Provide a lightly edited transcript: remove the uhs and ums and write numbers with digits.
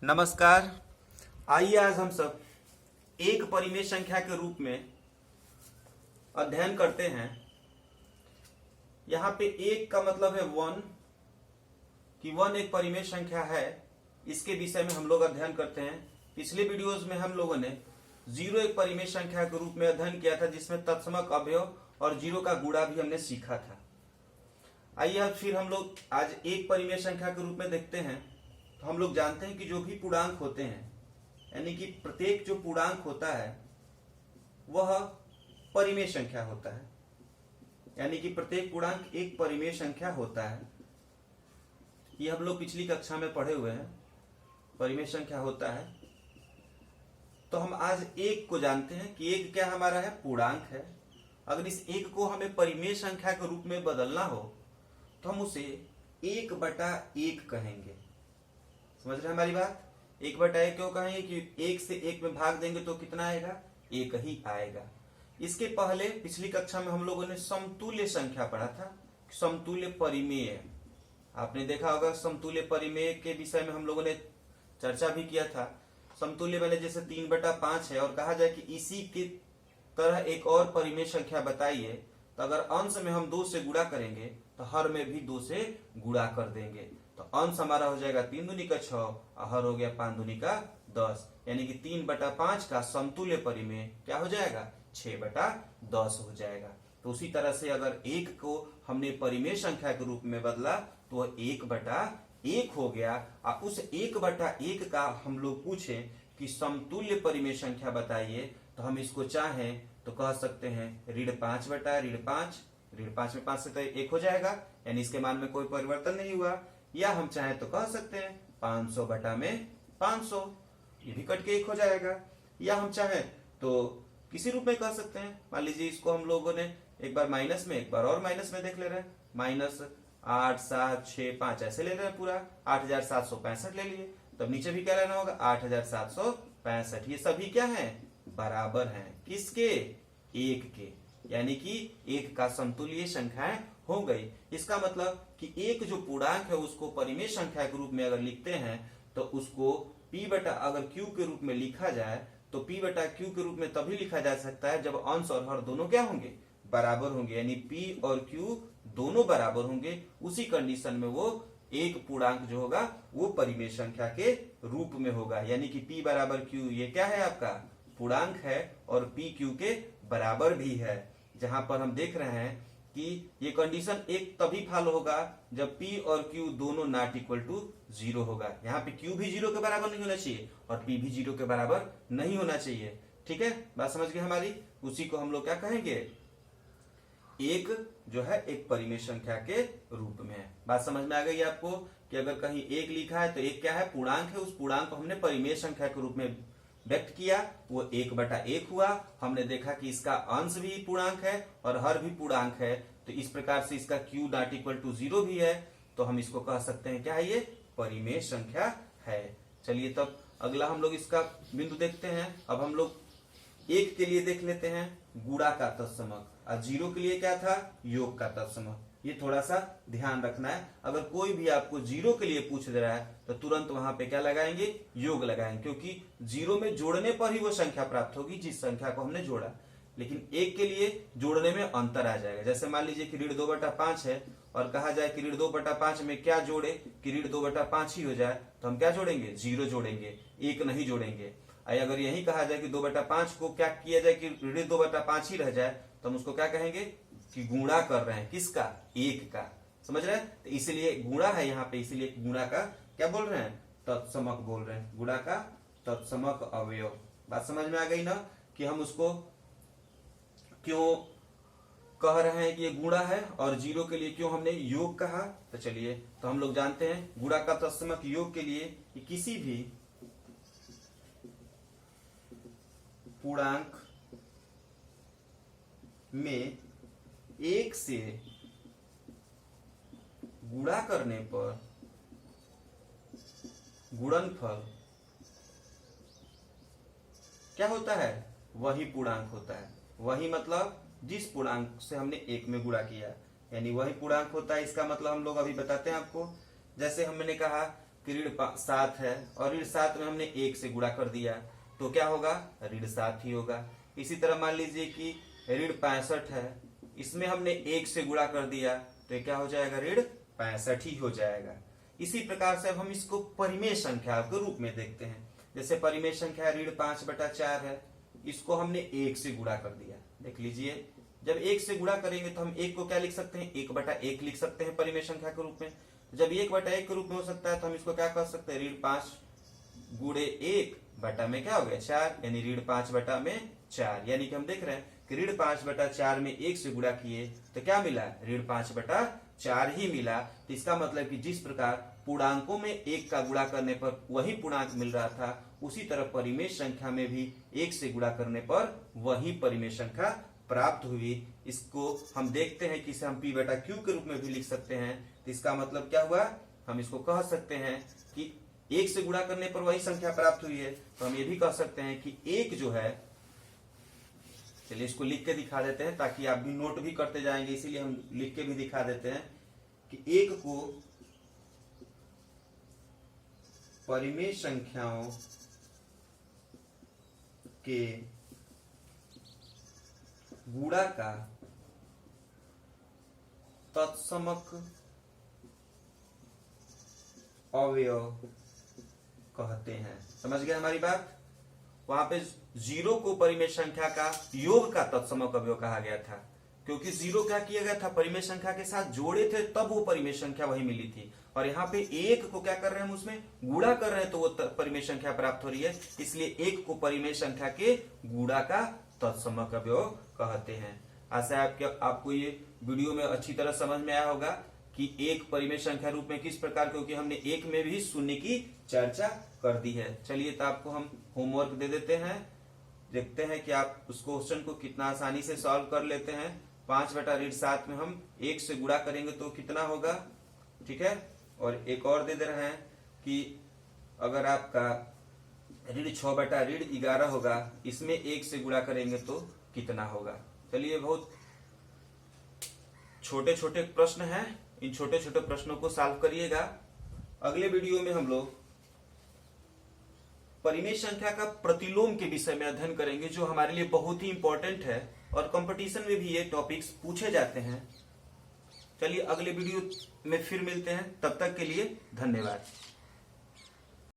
नमस्कार। आइए आज हम सब एक परिमेय संख्या के रूप में अध्ययन करते हैं। यहाँ पे एक का मतलब है वन, कि वन एक परिमेय संख्या है। इसके विषय में हम लोग अध्ययन करते हैं। पिछले वीडियोस में हम लोगों ने जीरो एक परिमेय संख्या के रूप में अध्ययन किया था, जिसमें तत्समक अवयव और जीरो का गुणा भी हमने सीखा था। आइए अब फिर हम लोग आज एक परिमेय संख्या के रूप में देखते हैं। तो हम लोग जानते हैं कि जो भी पूर्णांक होते हैं, यानी कि प्रत्येक जो पूर्णांक होता है वह परिमेय संख्या होता है, यानी कि प्रत्येक पूर्णांक एक परिमेय संख्या होता है। ये हम लोग पिछली कक्षा में पढ़े हुए हैं, परिमेय संख्या होता है। तो हम आज एक को जानते हैं कि एक क्या हमारा है, पूर्णांक है। अगर इस एक को हमें परिमेय संख्या के रूप में बदलना हो तो हम उसे 1/1 कहेंगे। समझ रहे हैं हमारी बात? 1/1 क्यों कहेंगे? कि एक से एक में भाग देंगे तो कितना आएगा? एक ही आएगा। इसके पहले पिछली कक्षा में हम लोगों ने समतुल्य संख्या पढ़ा था, समतुल्य परिमेय। आपने देखा होगा समतुल्य परिमेय के विषय में हम लोगों ने चर्चा भी किया था। समतुल्य मैंने जैसे 3/5 है और कहा जाए कि इसी की तरह एक और परिमेय संख्या बताइए, तो अगर अंश में हम 2 से गुणा करेंगे तो हर में भी 2 से गुणा कर देंगे। तो अंश हमारा हो जाएगा 3 दूनी का 6 और हर हो गया 5 दूनी का 10, यानी कि 3/5 का समतुल्य परिमेय क्या हो जाएगा? 6/10 हो जाएगा। तो उसी तरह से अगर एक को हमने परिमेय संख्या के रूप में बदला तो वह 1/1 हो गया। और उस 1/1 का हम लोग पूछे कि समतुल्य परिमेय संख्या बताइए, तो हम इसको चाहें तो कह सकते हैं ऋण 5/5। ऋण 5 में 5 से तो 1 हो जाएगा, यानी इसके मान में कोई परिवर्तन नहीं हुआ। या हम चाहें तो कह सकते हैं 500/500, ये भी कट के 1 हो जाएगा। या हम चाहें तो किसी रूप में कह सकते हैं। मान लीजिए इसको हम लोगों ने एक बार माइनस में, एक बार और माइनस में देख ले रहे हैं। -8 7 6 5 ऐसे ले रहे हैं, पूरा 8765 ले लिए। तब नीचे भी क्या लेना होगा? 8765। ये सभी क्या है? बराबर हैं। किसके? एक के, यानी कि एक का समतुल्य संख्याएं हो गई। इसका मतलब कि एक जो पूर्णांक है उसको परिमेय संख्या के रूप में अगर लिखते हैं तो उसको अगर q के रूप में लिखा जाए तो p/q के रूप में तभी लिखा जा सकता है जब अंश और हर दोनों क्या होंगे? बराबर होंगे, यानी p और q दोनों बराबर होंगे। उसी कंडीशन में वो एक पूर्णांक जो होगा वो परिमेय संख्या के रूप में होगा, यानी कि p/q ये क्या है? आपका पूर्णांक है और pq के बराबर भी है। जहां पर हम देख रहे हैं कि ये कंडीशन एक तभी फॉलो होगा जब p और q दोनों नॉट इक्वल टू 0 होगा। यहाँ पे q भी 0 के बराबर नहीं होना चाहिए और p भी 0 के बराबर नहीं होना चाहिए। ठीक है, बात समझ गए हमारी? उसी को हम लोग क्या कहेंगे? एक जो है एक परिमेय संख्या के रूप में है। बात समझ में आ गई आपको कि अगर कहीं एक लिखा है तो एक क्या है? पूर्णांक है। उस पूर्णांक को हमने परिमेय संख्या के रूप में व्यक्त किया, वो 1/1 हुआ। हमने देखा कि इसका अंश भी पूर्णांक है और हर भी पूर्णांक है, तो इस प्रकार से इसका q नॉट इक्वल टू 0 भी है, तो हम इसको कह सकते हैं क्या है? ये परिमेय संख्या है। चलिए तब अगला हम लोग इसका बिंदु देखते हैं। अब हम लोग एक के लिए देख लेते हैं गुणा का तत्समक, और 0 के लिए क्या था? योग का तत्समक। ये थोड़ा सा ध्यान रखना है। अगर कोई भी आपको 0 के लिए पूछ दे रहा है तो तुरंत वहां पे क्या लगाएंगे? योग लगाएंगे, क्योंकि 0 में जोड़ने पर ही वो संख्या प्राप्त होगी जिस संख्या को हमने जोड़ा। लेकिन एक के लिए जोड़ने में अंतर आ जाएगा। जैसे मान लीजिए कि ऋण 2/5 है और कहा जाए कि ऋण 2/5 में क्या जोड़े कि ऋण 2/5 ही हो जाए, तो हम क्या जोड़ेंगे? 0 जोड़ेंगे, 1 नहीं जोड़ेंगे। अगर यही कहा जाए कि 2/5 को क्या किया जाए कि ऋण 2/5 ही रह जाए, तो हम उसको क्या कहेंगे? कि गुणा कर रहे हैं। किसका? एक का। समझ रहे हैं? तो इसलिए गुणा है यहाँ पे, इसीलिए गुणा का क्या बोल रहे हैं? तत्समक बोल रहे हैं। गुणा का तत्समक अवयव। बात समझ में आ गई ना कि हम उसको क्यों कह रहे हैं कि ये गुणा है और 0 के लिए क्यों हमने योग कहा? तो चलिए, तो हम लोग जानते हैं गुणा का तत्समक योग के लिए कि किसी भी पूर्णांक में 1 से गुणा करने पर गुणनफल क्या होता है? वही पूर्णांक होता है। वही मतलब जिस पूर्णांक से हमने 1 में गुणा किया, यानी वही पूर्णांक होता है। इसका मतलब हम लोग अभी बताते हैं आपको। जैसे हमने कहा कि ऋण 7 है और ऋण 7 में हमने 1 से गुणा कर दिया तो क्या होगा, ऋण 7 ही होगा। इसी तरह मान लीजिए कि ऋण 65 है, इसमें हमने 1 से गुणा कर दिया तो क्या हो जाएगा, ऋण 65 ही हो जाएगा। इसी प्रकार से अब हम इसको परिमेय संख्या के रूप में देखते हैं। जैसे परिमेय संख्या ऋण 5/4 है, इसको हमने 1 से गुणा कर दिया। देख लीजिए, जब 1 से गुणा करेंगे तो हम 1 को क्या लिख सकते हैं, 1/1 लिख सकते हैं परिमेय संख्या के रूप में। जब 1/1 के रूप में हो सकता है तो हम इसको क्या कर सकते हैं, ऋण 5 गुणे 1 बटा में क्या हो गया 4, यानी ऋण 5/4। यानी कि हम देख रहे हैं कि ऋण 5/4 में 1 से गुणा किए तो क्या मिला, ऋण 5/4 ही मिला। तो इसका मतलब कि जिस प्रकार पूर्णांकों में 1 का गुणा करने पर वही पूर्णांक मिल रहा था, उसी तरह परिमेय संख्या में भी 1 से गुणा करने पर वही परिमेय संख्या प्राप्त हुई। इसको हम देखते हैं कि इसे हम p/q के रूप में भी लिख सकते हैं। तो इसका मतलब क्या हुआ, हम इसको कह सकते हैं कि 1 से गुणा करने पर वही संख्या प्राप्त हुई है। तो हम ये भी कह सकते हैं कि 1 जो है, चलिए इसको लिख के दिखा देते हैं ताकि आप भी नोट भी करते जाएंगे, इसीलिए हम लिख के भी दिखा देते हैं कि 1 को परिमेय संख्याओं के गुणा का तत्समक अवयव कहते हैं। समझ गए हमारी बात। वहां पे 0 को परिमेय संख्या का योग का तत्समक अवयव कहा गया था, क्योंकि 0 क्या किया गया था, परिमेय संख्या के साथ जोड़े थे तब वो परिमेय संख्या वही मिली थी। और यहाँ पे 1 को क्या कर रहे हैं, हम उसमें गुणा कर रहे हैं तो वो परिमेय संख्या प्राप्त हो रही है। इसलिए 1 को परिमेय संख्या के गुणा का तत्समक अवयव कहते हैं। आशा है आपको ये वीडियो में अच्छी तरह समझ में आया होगा कि एक परिमेय संख्या रूप में किस प्रकार, क्योंकि हमने एक में भी शून्य की चर्चा कर दी है। चलिए तो आपको हम होमवर्क दे देते हैं, देखते हैं कि आप उस क्वेश्चन को कितना आसानी से सॉल्व कर लेते हैं। 5/7 में हम 1 से गुणा करेंगे तो कितना होगा, ठीक है। और एक और दे रहे हैं कि अगर आपका ऋण 6/11 होगा, इसमें 1 से गुणा करेंगे तो कितना होगा। चलिए बहुत छोटे छोटे प्रश्न हैं, इन छोटे छोटे प्रश्नों को सॉल्व करिएगा। अगले वीडियो में हम लोग परिमेय संख्या का प्रतिलोम के विषय में अध्ययन करेंगे, जो हमारे लिए बहुत ही इंपॉर्टेंट है और कंपटीशन में भी ये टॉपिक्स पूछे जाते हैं। चलिए अगले वीडियो में फिर मिलते हैं, तब तक के लिए धन्यवाद।